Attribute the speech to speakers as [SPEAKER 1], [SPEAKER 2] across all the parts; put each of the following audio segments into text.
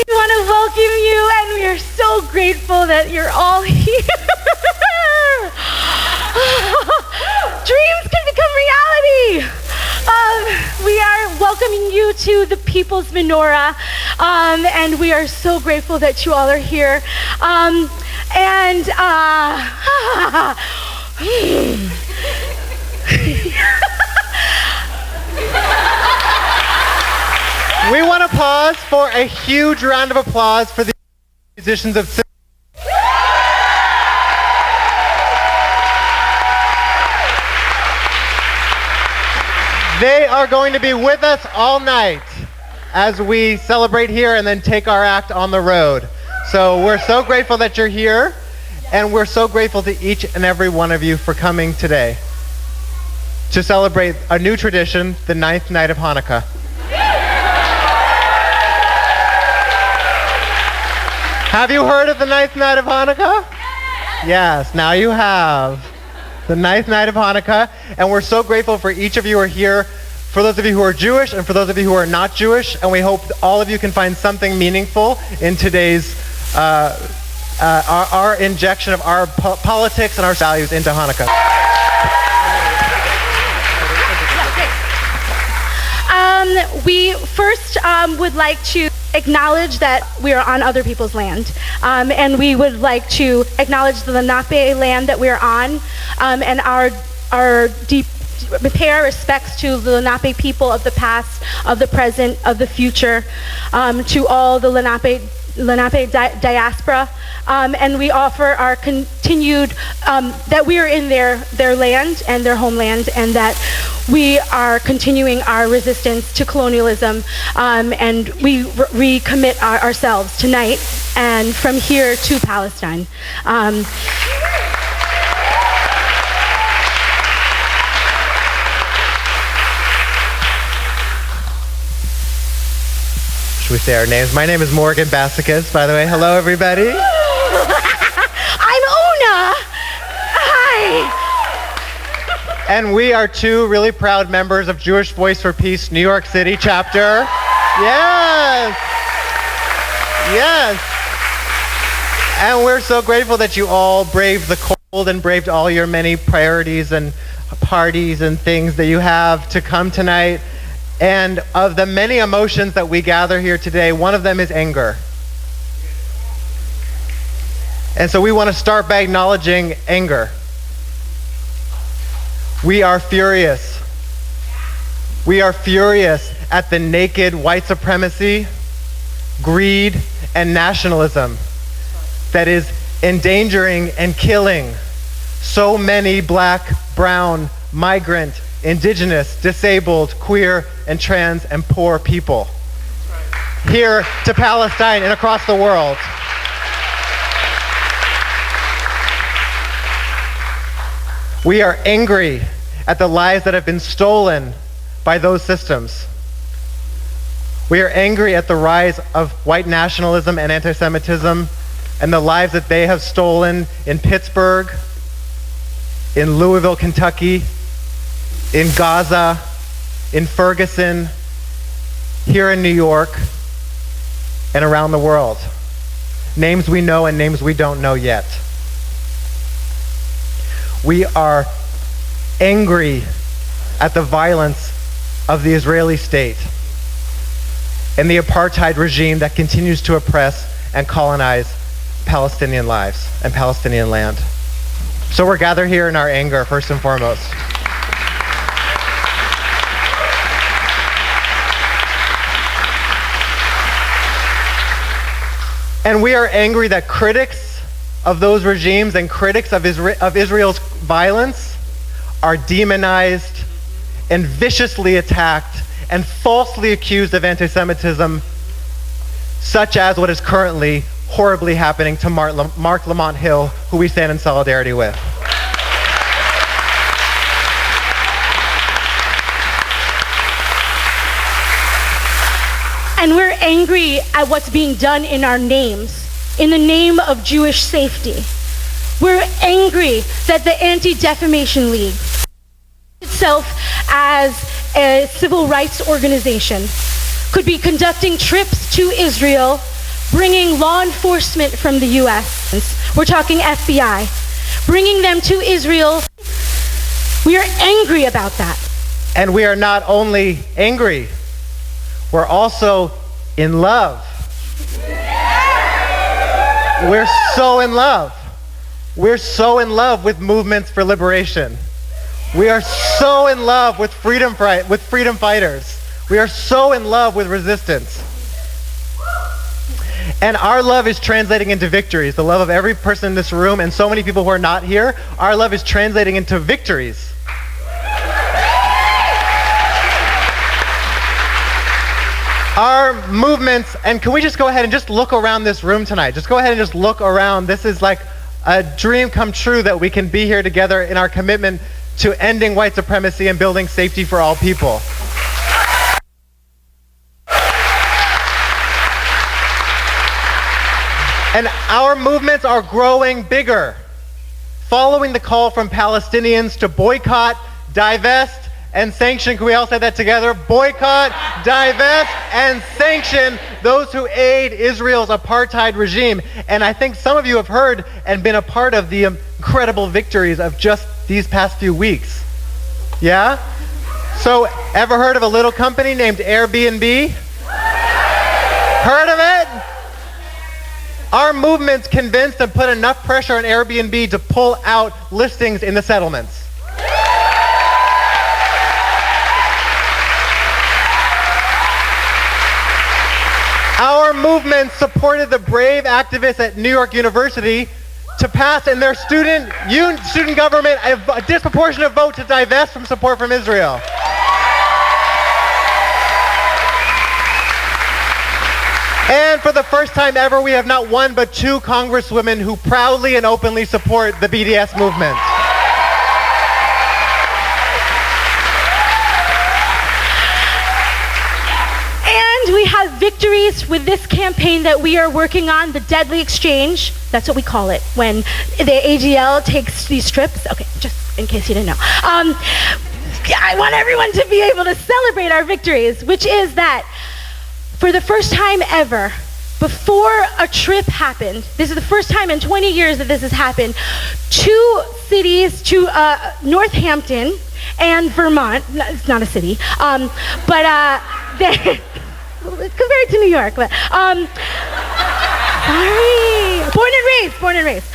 [SPEAKER 1] We want to welcome you, and we are so grateful that you're all here. Dreams can become reality. We are welcoming you to the People's Menorah, and we are so grateful that you all are here.
[SPEAKER 2] We want to pause for a huge round of applause for the musicians of thru. They are going to be with us all night as we celebrate here and then take our act on the road. So we're so grateful that you're here, and we're so grateful to each and every one of you for coming today to celebrate a new tradition, the 9th night of Hanukkah. Have you heard of the 9th night of Hanukkah? Yes, now you have. The 9th night of Hanukkah, and we're so grateful for each of you who are here, for those of you who are Jewish and for those of you who are not Jewish, and we hope all of you can find something meaningful in today's, our injection of our politics and our values into Hanukkah.
[SPEAKER 1] We first would like to acknowledge that we are on other people's land, and we would like to acknowledge the Lenape land that we are on, and pay our respects to the Lenape people of the past, of the present, of the future, to all the Lenape diaspora, and we offer our continued that we are in their land and their homeland, and that we are continuing our resistance to colonialism, and we recommit ourselves tonight and from here to Palestine.
[SPEAKER 2] Should we say our names? My name is Morgan Bassicus, by the way. Hello, everybody.
[SPEAKER 1] I'm Una. Hi.
[SPEAKER 2] And we are two really proud members of Jewish Voice for Peace New York City chapter. Yes. Yes. And we're so grateful that you all braved the cold and braved all your many priorities and parties and things that you have to come tonight. And of the many emotions that we gather here today, one of them is anger. And so we want to start by acknowledging anger. We are furious. We are furious at the naked white supremacy, greed, and nationalism that is endangering and killing so many black, brown, migrant, indigenous, disabled, queer, and trans, and poor people here to Palestine and across the world. We are angry at the lives that have been stolen by those systems. We are angry at the rise of white nationalism and anti-Semitism and the lives that they have stolen in Pittsburgh, in Louisville, Kentucky, in Gaza, in Ferguson, here in New York, and around the world. Names we know and names we don't know yet. We are angry at the violence of the Israeli state and the apartheid regime that continues to oppress and colonize Palestinian lives and Palestinian land. So we're gathered here in our anger, first and foremost. And we are angry that critics of those regimes and critics of Israel's violence are demonized and viciously attacked and falsely accused of anti-Semitism, such as what is currently horribly happening to Mark Lamont Hill, who we stand in solidarity with.
[SPEAKER 1] And we're angry at what's being done in our names, in the name of Jewish safety. We're angry that the Anti-Defamation League itself as a civil rights organization could be conducting trips to Israel bringing law enforcement from the US. We're talking FBI, bringing them to Israel. We are angry about that.
[SPEAKER 2] And we are not only angry, we're also in love. We're so in love. We're so in love with movements for liberation. We are so in love with freedom fighters. We are so in love with resistance. And our love is translating into victories. The love of every person in this room and so many people who are not here, our love is translating into victories. Our movements, and can we just go ahead and just look around this room tonight? Just go ahead and just look around. This is like a dream come true that we can be here together in our commitment to ending white supremacy and building safety for all people. And our movements are growing bigger. Following the call from Palestinians to boycott, divest, and sanction. Can we all say that together? Boycott, divest, and sanction those who aid Israel's apartheid regime. And I think some of you have heard and been a part of the incredible victories of just these past few weeks. Yeah? So, ever heard of a little company named Airbnb? Heard of it? Our movement's convinced and put enough pressure on Airbnb to pull out listings in the settlements. Our movement supported the brave activists at New York University to pass in their student government a disproportionate vote to divest from support from Israel. And for the first time ever, we have not one but two congresswomen who proudly and openly support the BDS movement.
[SPEAKER 1] And we have victories with this campaign that we are working on, the Deadly Exchange. That's what we call it when the AGL takes these trips. Okay, just in case you didn't know. I want everyone to be able to celebrate our victories, which is that for the first time ever, before a trip happened, this is the first time in 20 years that this has happened, two cities, Northampton and Vermont, it's not a city, but compared to New York, but sorry, born and raised.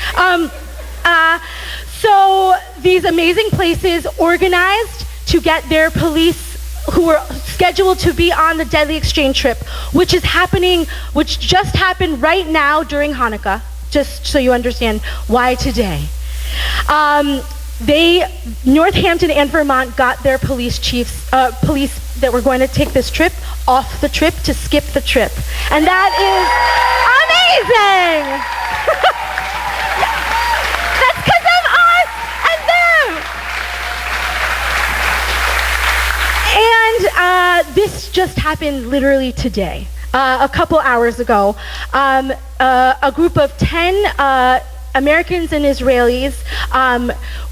[SPEAKER 1] So these amazing places organized to get their police who were scheduled to be on the Deadly Exchange trip, which just happened right now during Hanukkah, just so you understand why today. Northampton and Vermont got their police chiefs, police that were going to take this trip off the trip to skip the trip. And that is amazing! That's because of us and them! And this just happened literally today. A couple hours ago, a group of 10 Americans and Israelis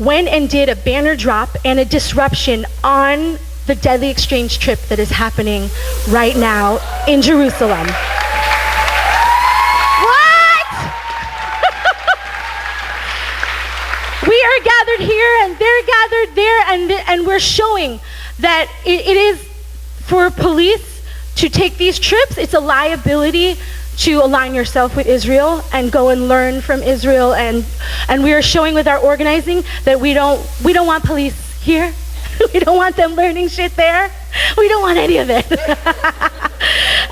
[SPEAKER 1] went and did a banner drop and a disruption on the Deadly Exchange trip that is happening right now in Jerusalem. What? We are gathered here and they're gathered there, and we're showing that it is for police to take these trips. It's a liability to align yourself with Israel and go and learn from Israel, and we are showing with our organizing that we don't want police here. We don't want them learning shit there. We don't want any of it.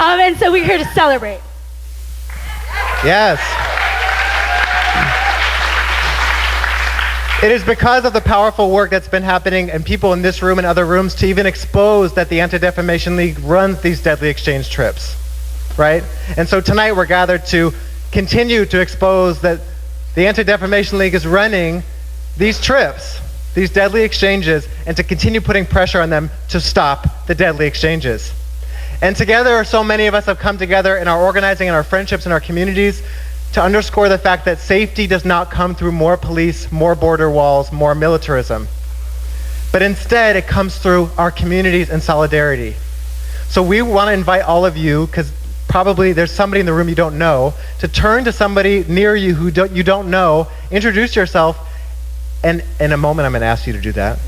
[SPEAKER 1] And so we're here to celebrate.
[SPEAKER 2] Yes. It is because of the powerful work that's been happening and people in this room and other rooms to even expose that the Anti-Defamation League runs these Deadly Exchange trips, right? And so tonight we're gathered to continue to expose that the Anti-Defamation League is running these trips, these deadly exchanges, and to continue putting pressure on them to stop the deadly exchanges. And together, so many of us have come together in our organizing and our friendships and our communities to underscore the fact that safety does not come through more police, more border walls, more militarism. But instead, it comes through our communities and solidarity. So we want to invite all of you, because probably there's somebody in the room you don't know, to turn to somebody near you who you don't know, introduce yourself, and in a moment I'm going to ask you to do that.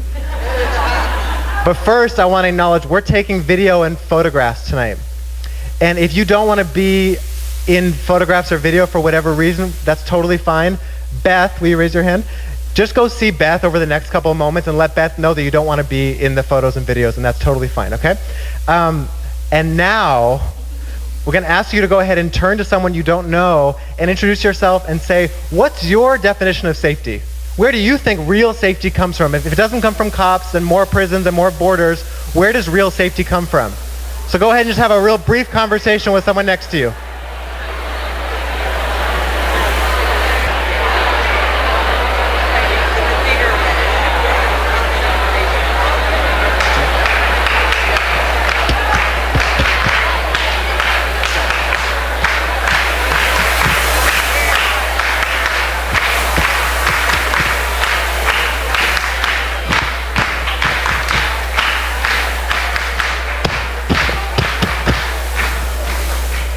[SPEAKER 2] But first, I want to acknowledge we're taking video and photographs tonight. And if you don't want to be in photographs or video for whatever reason, that's totally fine. Beth, will you raise your hand? Just go see Beth over the next couple of moments and let Beth know that you don't want to be in the photos and videos, and that's totally fine, okay? And now, we're going to ask you to go ahead and turn to someone you don't know and introduce yourself and say, what's your definition of safety? Where do you think real safety comes from? If it doesn't come from cops and more prisons and more borders, where does real safety come from? So go ahead and just have a real brief conversation with someone next to you.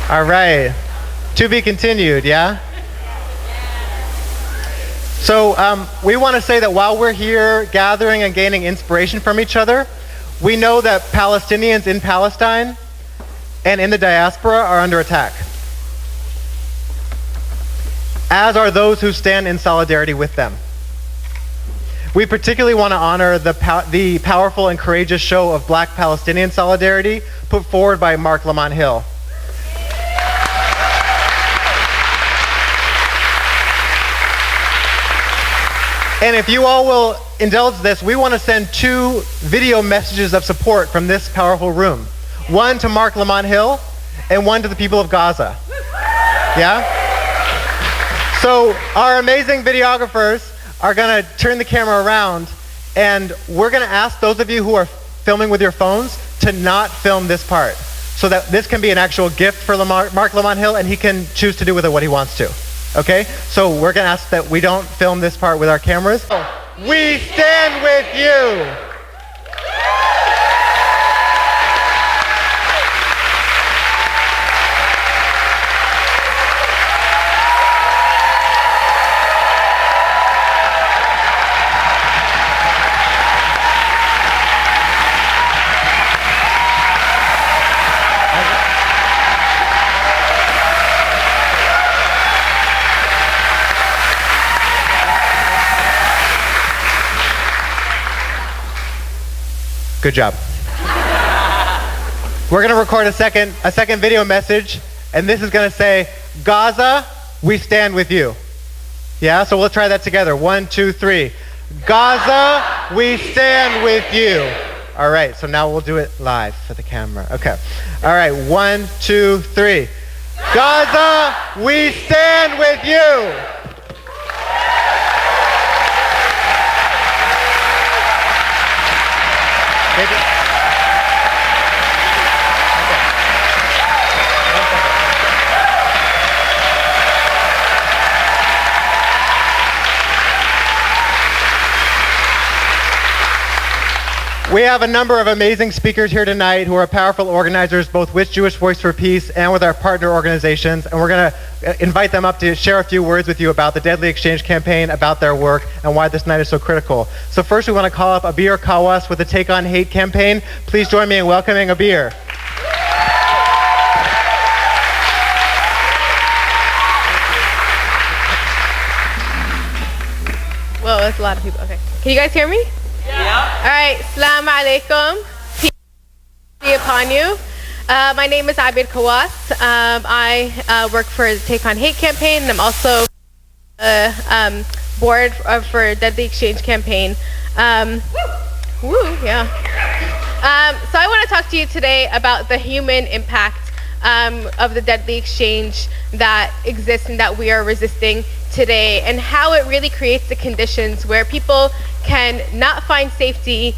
[SPEAKER 2] All right, to be continued, yeah? So we want to say that while we're here gathering and gaining inspiration from each other, we know that Palestinians in Palestine and in the diaspora are under attack, as are those who stand in solidarity with them. We particularly want to honor the powerful and courageous show of Black Palestinian solidarity put forward by Mark Lamont Hill. And if you all will indulge this, we want to send 2 video messages of support from this powerful room. One to Mark Lamont Hill, and one to the people of Gaza. Yeah? So our amazing videographers are going to turn the camera around, and we're going to ask those of you who are filming with your phones to not film this part, so that this can be an actual gift for Mark Lamont Hill, and he can choose to do with it what he wants to. Okay? So we're going to ask that we don't film this part with our cameras. We stand with you! Good job. We're going to record a second video message, and this is going to say, Gaza, we stand with you. Yeah, so we'll try that together. 1, 2, 3. Gaza, we stand with you. All right, so now we'll do it live for the camera. Okay. All right, 1, 2, 3. Gaza, we stand with you. We have a number of amazing speakers here tonight who are powerful organizers, both with Jewish Voice for Peace and with our partner organizations, and we're going to invite them up to share a few words with you about the Deadly Exchange campaign, about their work, and why this night is so critical. So first we want to call up Abir Kawas with the Take on Hate campaign. Please join me in welcoming Abir.
[SPEAKER 3] Whoa, that's a lot of people. Okay. Can you guys hear me? Yeah. All right. Assalamu alaikum. Peace be upon you. My name is Abir Kawas. I work for the Take on Hate campaign, and I'm also board for Deadly Exchange campaign. Woo, yeah. So I want to talk to you today about the human impact of the Deadly Exchange that exists and that we are resisting today, and how it really creates the conditions where people can not find safety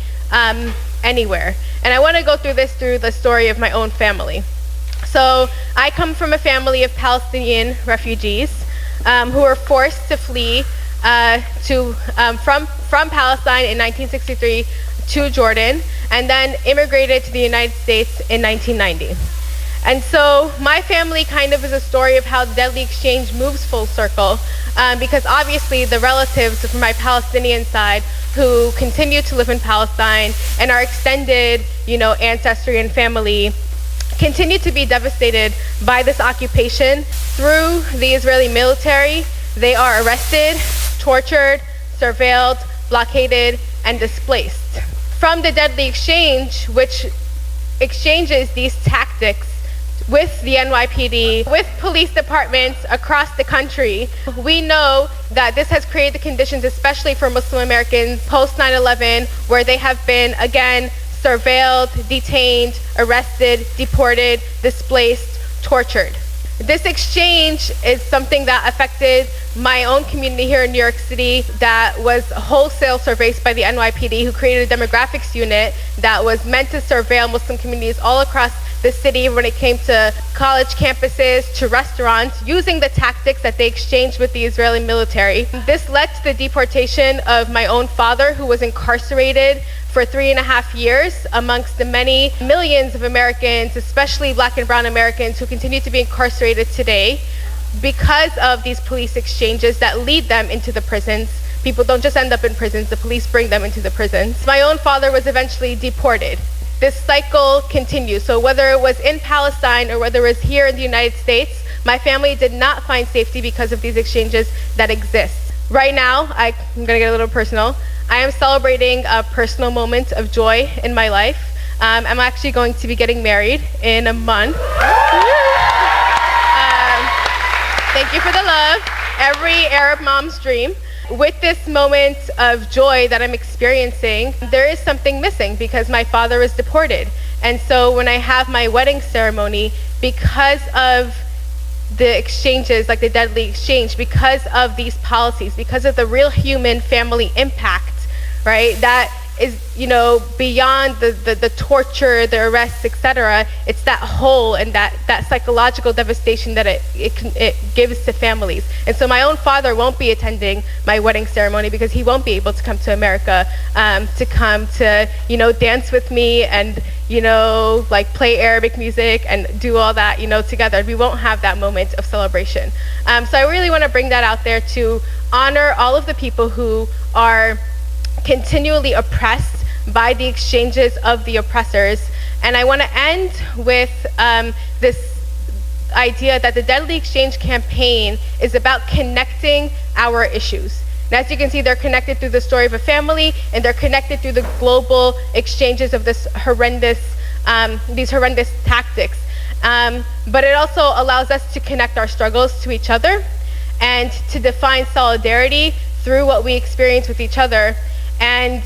[SPEAKER 3] anywhere. And I want to go through this through the story of my own family. So I come from a family of Palestinian refugees who were forced to flee from Palestine in 1963 to Jordan, and then immigrated to the United States in 1990. And so my family kind of is a story of how the deadly exchange moves full circle, because obviously the relatives from my Palestinian side who continue to live in Palestine and our extended, ancestry and family continue to be devastated by this occupation. Through the Israeli military, they are arrested, tortured, surveilled, blockaded, and displaced. From the deadly exchange, which exchanges these tactics with the NYPD, with police departments across the country, we know that this has created the conditions, especially for Muslim Americans post 9/11, where they have been, again, surveilled, detained, arrested, deported, displaced, tortured. This exchange is something that affected my own community here in New York City, that was wholesale surveilled by the NYPD, who created a demographics unit that was meant to surveil Muslim communities all across the city when it came to college campuses, to restaurants, using the tactics that they exchanged with the Israeli military. This led to the deportation of my own father, who was incarcerated for 3.5 years, amongst the many millions of Americans, especially Black and brown Americans, who continue to be incarcerated today because of these police exchanges that lead them into the prisons. People don't just end up in prisons, the police bring them into the prisons. My own father was eventually deported. This cycle continues. So whether it was in Palestine or whether it was here in the United States, my family did not find safety because of these exchanges that exist. Right now, I'm gonna get a little personal. I am celebrating a personal moment of joy in my life. I'm actually going to be getting married in a month. Thank you for the love. Every Arab mom's dream. With this moment of joy that I'm experiencing, there is something missing because my father was deported. And so when I have my wedding ceremony, because of the exchanges, like the deadly exchange, because of these policies, because of the real human family impact, right, that is, beyond the torture, the arrests, etc. It's that whole and that psychological devastation that it gives to families. And so my own father won't be attending my wedding ceremony because he won't be able to come to America to come to, dance with me and, play Arabic music and do all that, together. We won't have that moment of celebration. So I really want to bring that out there to honor all of the people who are continually oppressed by the exchanges of the oppressors. And I want to end with this idea that the Deadly Exchange campaign is about connecting our issues. And as you can see, they're connected through the story of a family, and they're connected through the global exchanges of these horrendous tactics. But it also allows us to connect our struggles to each other and to define solidarity through what we experience with each other. And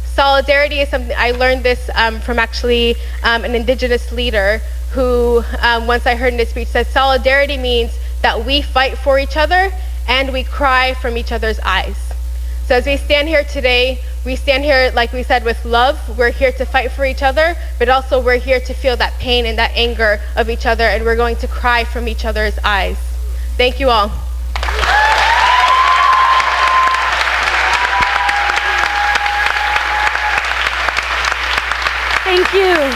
[SPEAKER 3] solidarity is something, I learned this from actually an indigenous leader who, once I heard in his speech, said solidarity means that we fight for each other and we cry from each other's eyes. So as we stand here today, we stand here, like we said, with love. We're here to fight for each other, but also we're here to feel that pain and that anger of each other, and we're going to cry from each other's eyes. Thank you all.
[SPEAKER 1] Thank you.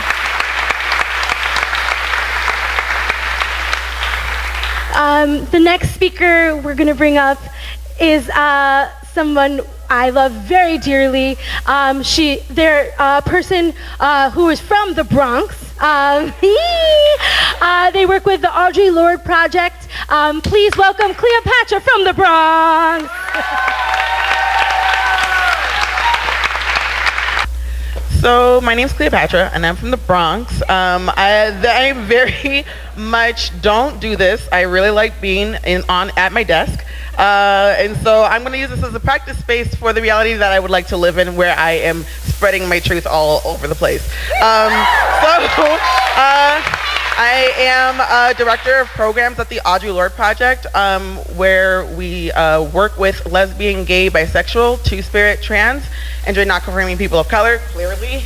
[SPEAKER 1] The next speaker we're going to bring up is someone I love very dearly. They're a person who is from the Bronx. They work with the Audre Lorde Project. Please welcome Cleopatra from the Bronx.
[SPEAKER 4] So my name's Cleopatra, and I'm from the Bronx. I very much don't do this. I really like being at my desk. And so I'm going to use this as a practice space for the reality that I would like to live in, where I am spreading my truth all over the place. I am a director of programs at the Audre Lorde Project, where we work with lesbian, gay, bisexual, two-spirit, trans, and gender non-conforming people of color, clearly.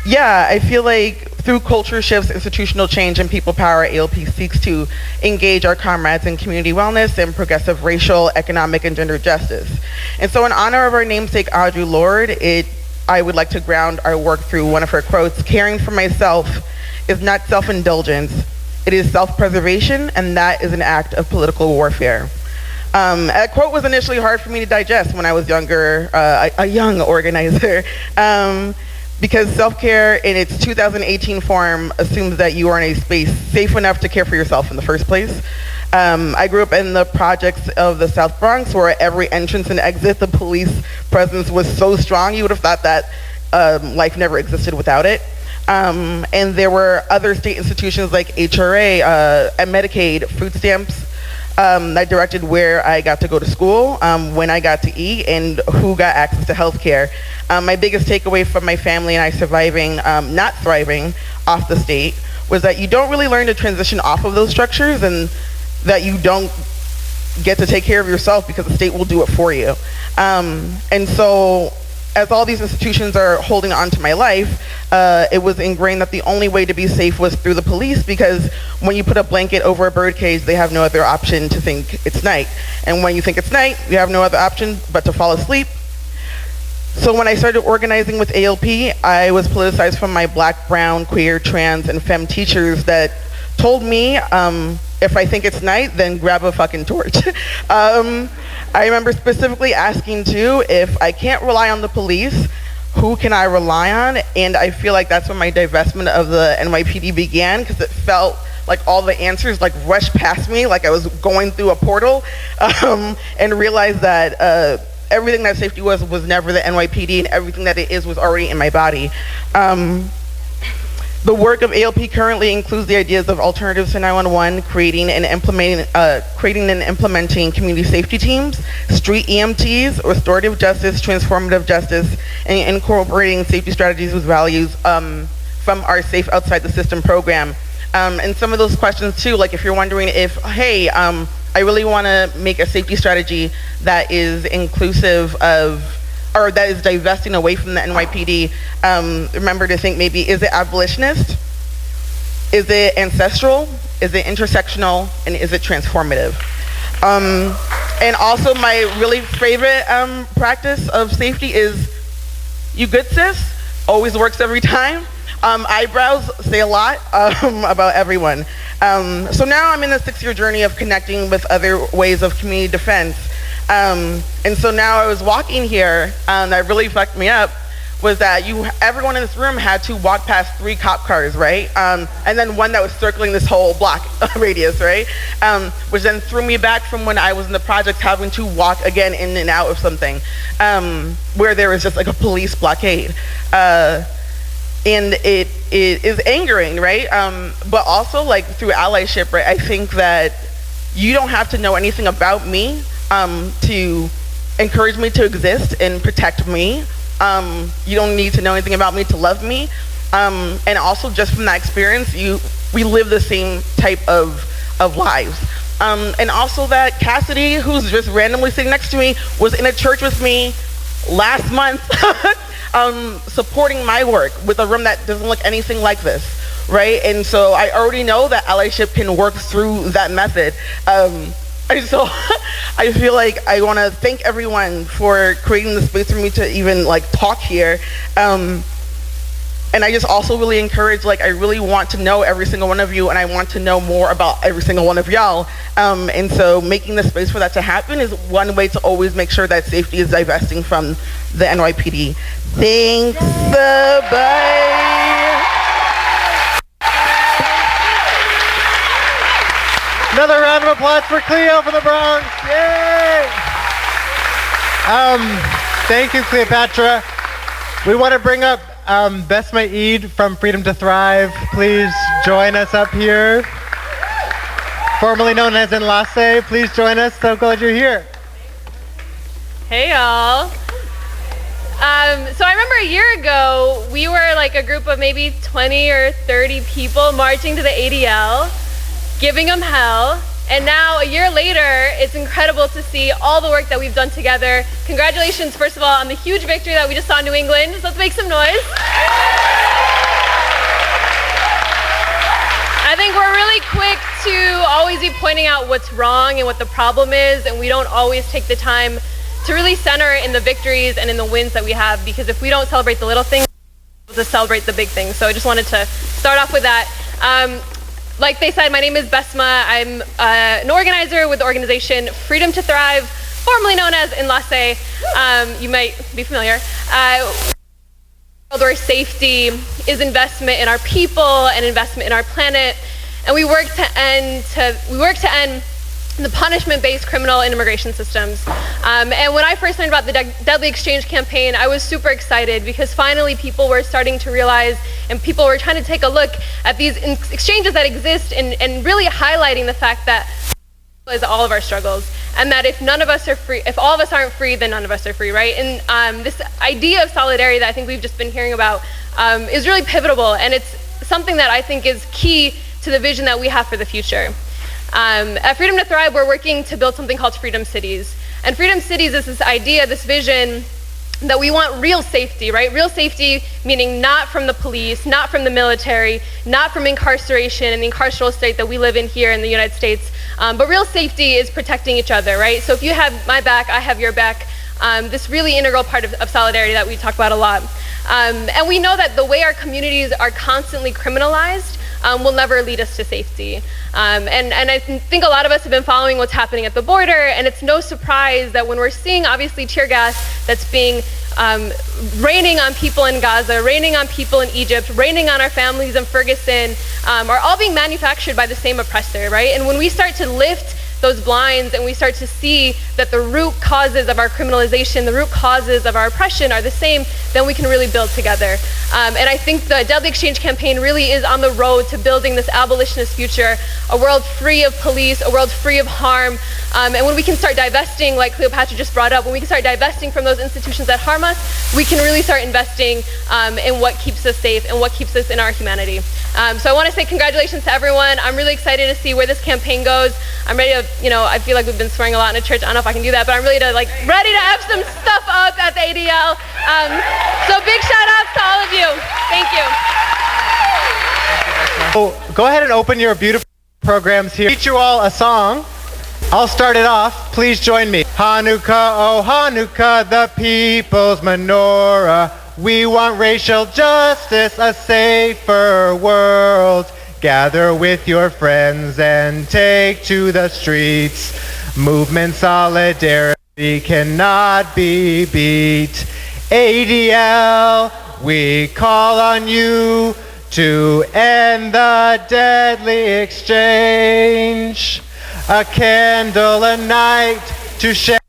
[SPEAKER 4] I feel like through culture shifts, institutional change, and people power, ALP seeks to engage our comrades in community wellness and progressive racial, economic, and gender justice. And so in honor of our namesake, Audre Lorde, it I would like to ground our work through one of her quotes: "Caring for myself is not self-indulgence, it is self-preservation, and that is an act of political warfare." That quote was initially hard for me to digest when I was younger, a young organizer, because self-care in its 2018 form assumes that you are in a space safe enough to care for yourself in the first place. I grew up in the projects of the South Bronx, where at every entrance and exit, the police presence was so strong, you would have thought that life never existed without it. And there were other state institutions like HRA, and Medicaid, food stamps, that directed where I got to go to school, when I got to eat, and who got access to health care. My biggest takeaway from my family and I surviving, not thriving, off the state was that you don't really learn to transition off of those structures, and that you don't get to take care of yourself because the state will do it for you. And so, as all these institutions are holding on to my life, it was ingrained that the only way to be safe was through the police, because when you put a blanket over a bird cage, they have no other option to think it's night. And when you think it's night, you have no other option but to fall asleep. So when I started organizing with ALP, I was politicized from my black, brown, queer, trans, and femme teachers that told me, if I think it's night, then grab a fucking torch. I remember specifically asking too, if I can't rely on the police, who can I rely on? And I feel like that's when my divestment of the NYPD began, because it felt like all the answers like rushed past me, like I was going through a portal, and realized that everything that safety was never the NYPD, and everything that it is was already in my body. The work of ALP currently includes the ideas of alternatives to 911, creating and implementing community safety teams, street EMTs, restorative justice, transformative justice, and incorporating safety strategies with values from our Safe Outside the System program. And some of those questions too, like if you're wondering if, hey, I really want to make a safety strategy that is inclusive of, or that is divesting away from the NYPD, remember to think maybe, is it abolitionist? Is it ancestral? Is it intersectional? And is it transformative? And also my really favorite practice of safety is you good sis, always works every time. Eyebrows say a lot about everyone. So now I'm in a 6-year journey of connecting with other ways of community defense. And so now I was walking here, and that really fucked me up, was that everyone in this room had to walk past 3 cop cars, right? And then one that was circling this whole block radius, right? Which then threw me back from when I was in the project having to walk again in and out of something, where there was just like a police blockade. And it is angering, right? But also like through allyship, right? I think that you don't have to know anything about me to encourage me to exist and protect me. You don't need to know anything about me to love me. And also just from that experience, we live the same type of lives. And also that Cassidy, who's just randomly sitting next to me, was in a church with me last month supporting my work with a room that doesn't look anything like this, right? And so I already know that allyship can work through that method. And so I feel like I want to thank everyone for creating the space for me to even like talk here. And I just also really encourage, like, I really want to know every single one of you, and I want to know more about every single one of y'all. And so making the space for that to happen is one way to always make sure that safety is divesting from the NYPD. Thanks, bye.
[SPEAKER 2] Another round of applause for Cleo from the Bronx. Yay! Thank you, Cleopatra. We want to bring up Besma Eid from Freedom to Thrive. Please join us up here. Formerly known as Enlace, please join us. So glad you're here.
[SPEAKER 3] Hey, y'all. So I remember a year ago, we were like a group of maybe 20 or 30 people marching to the ADL, giving them hell. And now, a year later, it's incredible to see all the work that we've done together. Congratulations, first of all, on the huge victory that we just saw in New England. So let's make some noise. I think we're really quick to always be pointing out what's wrong and what the problem is, and we don't always take the time to really center in the victories and in the wins that we have, because if we don't celebrate the little things, we'll just celebrate the big things. So I just wanted to start off with that. Like they said, my name is Besma. I'm an organizer with the organization Freedom to Thrive, formerly known as Enlace. You might be familiar. Where safety is investment in our people and investment in our planet, and we work to end the punishment-based criminal and immigration systems. And when I first learned about the Deadly Exchange campaign, I was super excited because finally people were starting to realize, and people were trying to take a look at these exchanges that exist, and really highlighting the fact that is all of our struggles, and that if none of us are free, if all of us aren't free, then none of us are free, right? And this idea of solidarity that I think we've just been hearing about is really pivotal, and it's something that I think is key to the vision that we have for the future. At Freedom to Thrive, we're working to build something called Freedom Cities. And Freedom Cities is this idea, this vision, that we want real safety, right? Real safety meaning not from the police, not from the military, not from incarceration and the incarceral state that we live in here in the United States, but real safety is protecting each other, right? So if you have my back, I have your back. This really integral part of solidarity that we talk about a lot. And we know that the way our communities are constantly criminalized will never lead us to safety. And I think a lot of us have been following what's happening at the border, and it's no surprise that when we're seeing obviously tear gas that's being raining on people in Gaza, raining on people in Egypt, raining on our families in Ferguson, are all being manufactured by the same oppressor, right? And when we start to lift those blinds and we start to see that the root causes of our criminalization, the root causes of our oppression are the same, then we can really build together. And I think the Deadly Exchange campaign really is on the road to building this abolitionist future, a world free of police, a world free of harm. And when we can start divesting, like Cleopatra just brought up, when we can start divesting from those institutions that harm us, we can really start investing in what keeps us safe and what keeps us in our humanity. So I want to say congratulations to everyone. I'm really excited to see where this campaign goes. I'm ready to, I feel like we've been swearing a lot in a church. I don't know if I can do that, but I'm really ready to have some stuff up at the ADL. So big shout outs to all of you. Thank you.
[SPEAKER 2] So go ahead and open your beautiful programs here. Teach you all a song. I'll start it off. Please join me. Hanukkah, oh Hanukkah, the people's menorah. We want racial justice, a safer world. Gather with your friends and take to the streets. Movement solidarity cannot be beat. ADL, we call on you to end the deadly exchange. A candle, a night to shed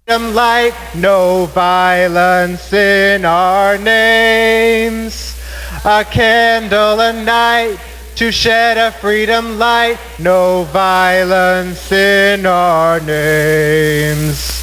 [SPEAKER 2] freedom light. No violence in our names. A candle, a night to shed a freedom light. No violence in our names.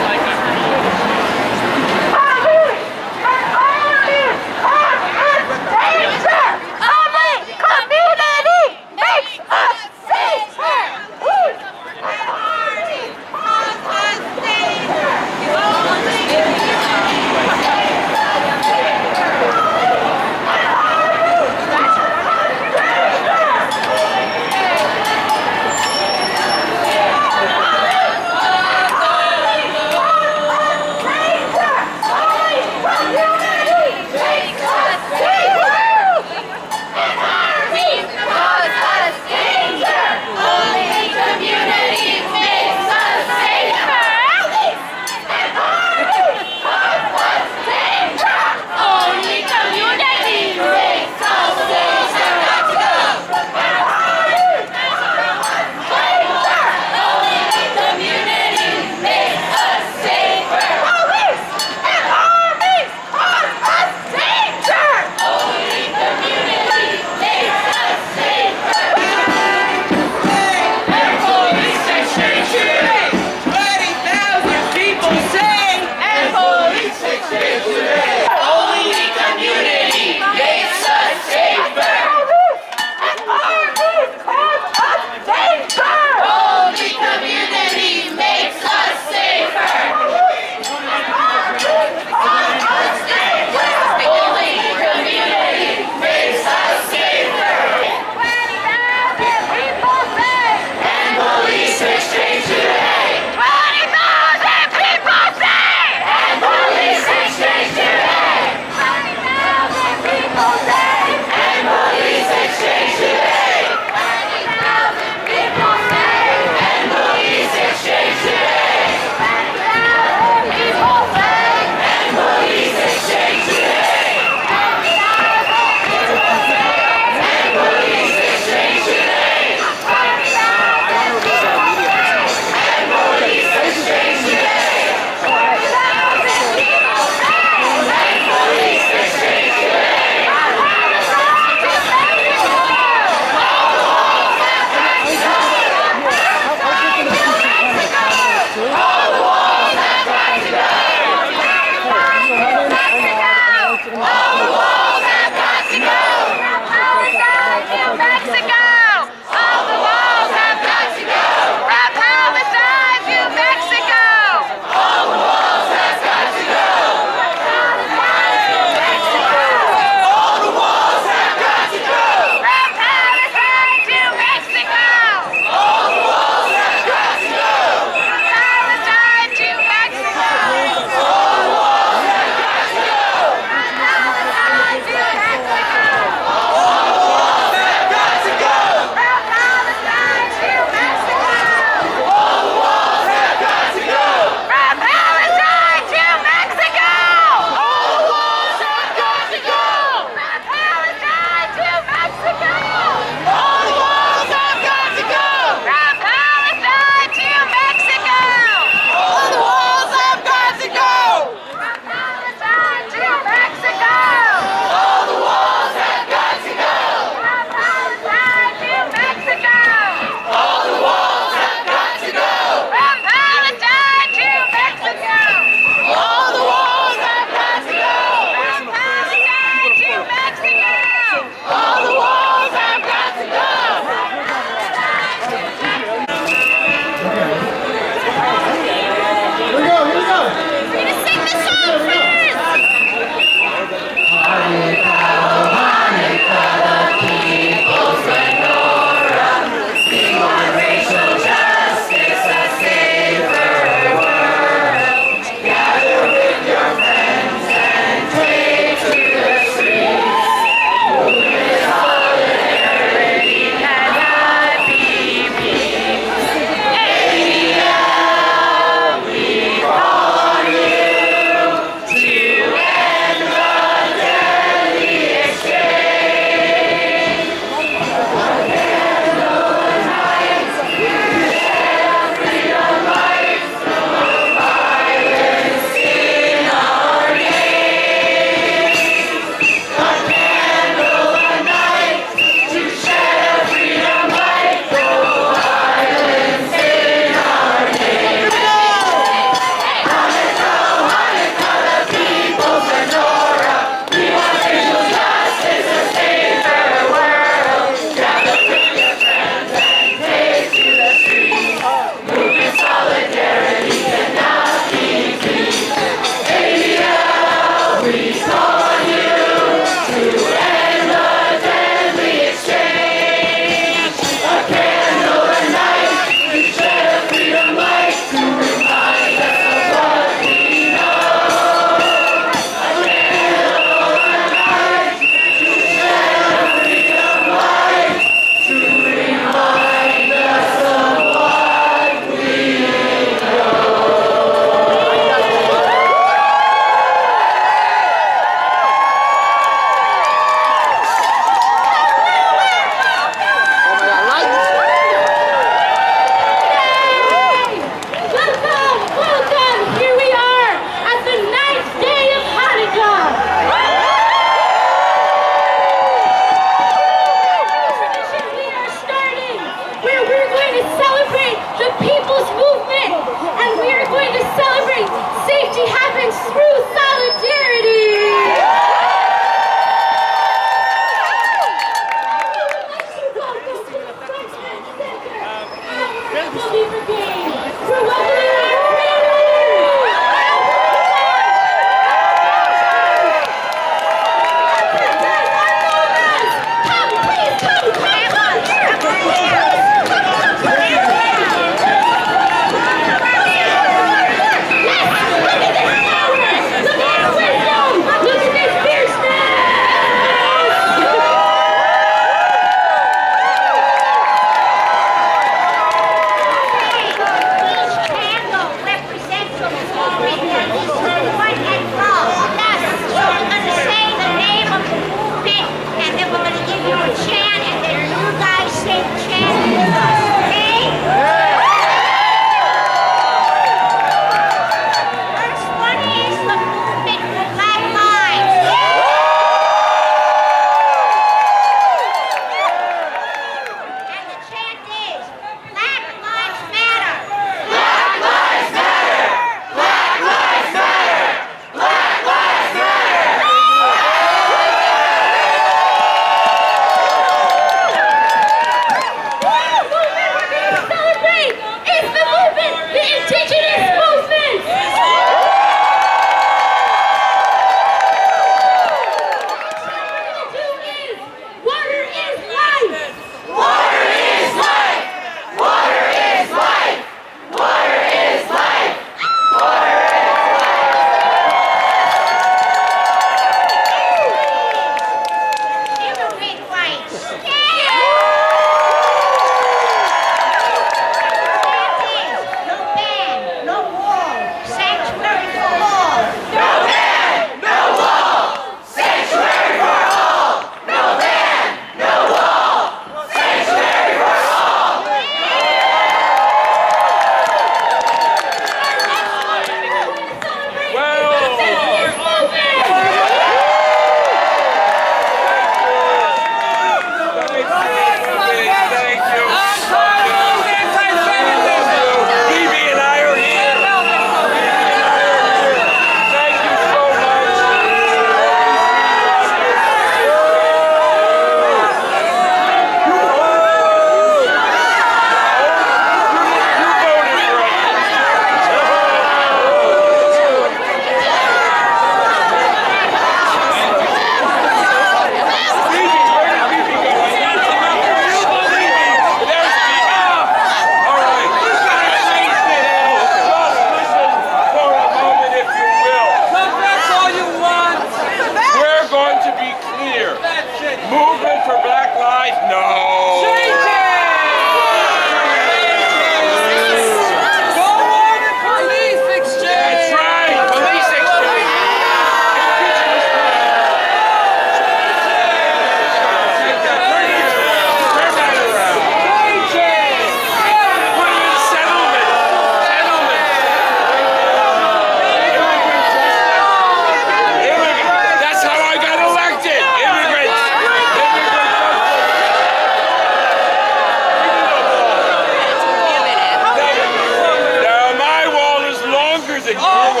[SPEAKER 5] music you want.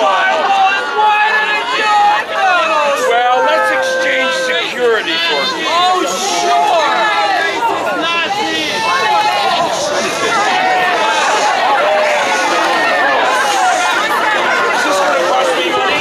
[SPEAKER 5] Well, let's exchange security for you. Oh, sure. Is this going to cost me money?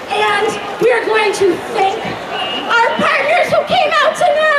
[SPEAKER 6] And we are going to thank our partners who came out tonight.